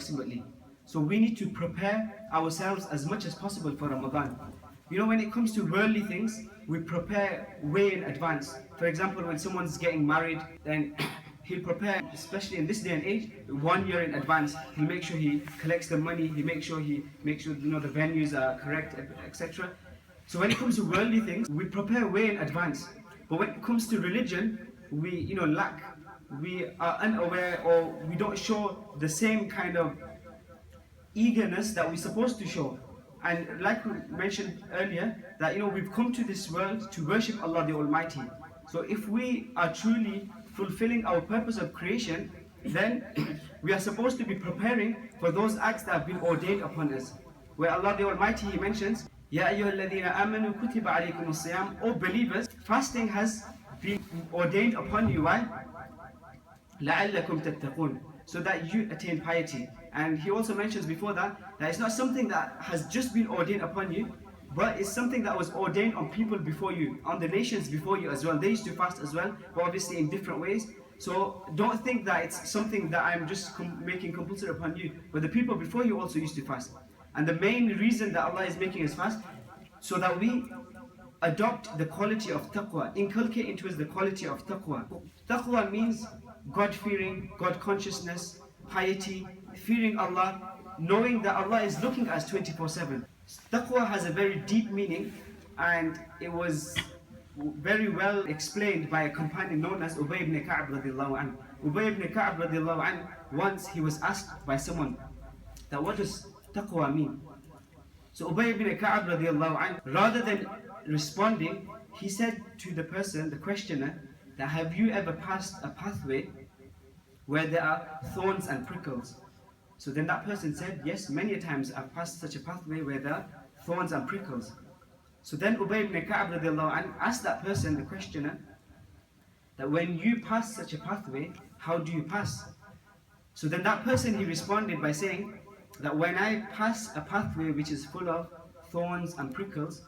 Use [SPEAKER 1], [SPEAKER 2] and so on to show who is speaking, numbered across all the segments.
[SPEAKER 1] approximately. So we need to prepare ourselves as much as possible for Ramadan. You know, when it comes to worldly things, we prepare way in advance. For example, when someone's getting married, then he'll prepare, especially in this day and age, 1 year in advance. He'll make sure he collects the money, he makes sure the venues are correct, etc. So when it comes to worldly things, we prepare way in advance. But when it comes to religion, we lack. We are unaware, or we don't show the same kind of eagerness that we're supposed to show. And like we mentioned earlier, that we've come to this world to worship Allah the Almighty. So if we are truly fulfilling our purpose of creation, then we are supposed to be preparing for those acts that have been ordained upon us. Where Allah the Almighty, He mentions, Ya ayyuhalladhina amanu kutiba alaykumus siyam, O believers, fasting has been ordained upon you. Why? لَعَلَّكُمْ تَتَّقُونَ, so that you attain piety. And he also mentions before that it's not something that has just been ordained upon you, but it's something that was ordained on people before you, on the nations before you as well. They used to fast as well, but obviously in different ways. So don't think that it's something that I'm just making compulsory upon you, but the people before you also used to fast. And the main reason that Allah is making us fast, so that we adopt the quality of taqwa, inculcate into us the quality of taqwa. Taqwa means God-fearing, God-consciousness, piety, fearing Allah, knowing that Allah is looking at us 24/7. Taqwa has a very deep meaning, and it was very well explained by a companion known as Ubay ibn Ka'b radiallahu anhu. Ubay ibn Ka'b radiallahu anhu, once he was asked by someone that what does taqwa mean? So Ubay ibn Ka'b radiallahu anhu, rather than responding, he said to the person, the questioner, that have you ever passed a pathway where there are thorns and prickles? So then that person said, yes, many a times I've passed such a pathway where there are thorns and prickles. So then Ubay ibn Ka'b radiallahu anhu asked that person, the questioner, that when you pass such a pathway, how do you pass? So then that person, he responded by saying that when I pass a pathway which is full of thorns and prickles,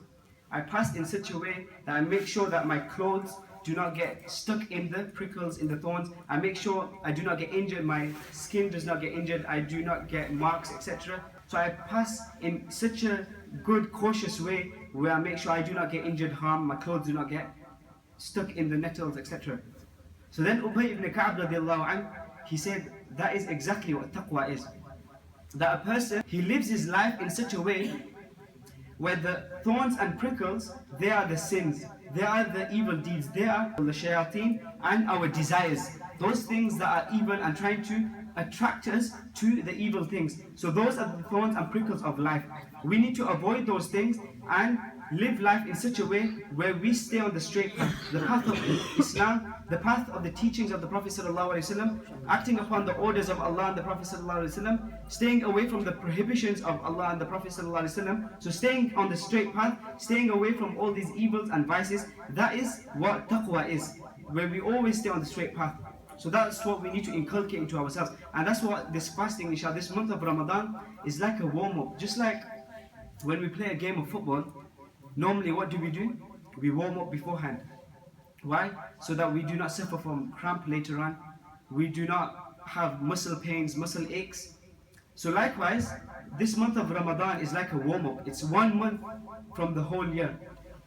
[SPEAKER 1] I pass in such a way that I make sure that my clothes do not get stuck in the prickles, in the thorns. I make sure I do not get injured, my skin does not get injured, I do not get marks, etc. So I pass in such a good, cautious way where I make sure I do not get injured, harm, my clothes do not get stuck in the nettles, etc. So then Ubay ibn Ka'b radiallahu anhu, he said, that is exactly what taqwa is. That a person, he lives his life in such a way where the thorns and prickles, they are the sins, they are the evil deeds, they are the shayateen and our desires, those things that are evil and trying to attract us to the evil things. So those are the thorns and prickles of life. We need to avoid those things and live life in such a way where we stay on the straight path, the path of Islam, the path of the teachings of the Prophet ﷺ, acting upon the orders of Allah and the Prophet ﷺ, staying away from the prohibitions of Allah and the Prophet ﷺ. So staying on the straight path, staying away from all these evils and vices, that is what taqwa is, where we always stay on the straight path. So that's what we need to inculcate into ourselves. And that's what this fasting, inshallah, this month of Ramadan is like a warm-up. Just like when we play a game of football, normally what do? We warm up beforehand. Why? So that we do not suffer from cramp later on. We do not have muscle pains, muscle aches. So likewise, this month of Ramadan is like a warm-up. It's 1 month from the whole year.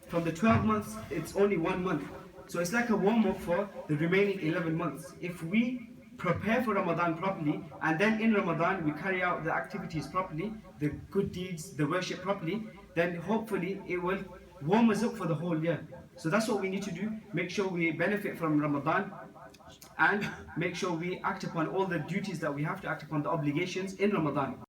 [SPEAKER 1] From the 12 months, it's only 1 month. So it's like a warm-up for the remaining 11 months. If we prepare for Ramadan properly, and then in Ramadan we carry out the activities properly, the good deeds, the worship properly, then hopefully it will warm us up for the whole year. So that's what we need to do. Make sure we benefit from Ramadan and make sure we act upon all the duties that we have to act upon, the obligations in Ramadan.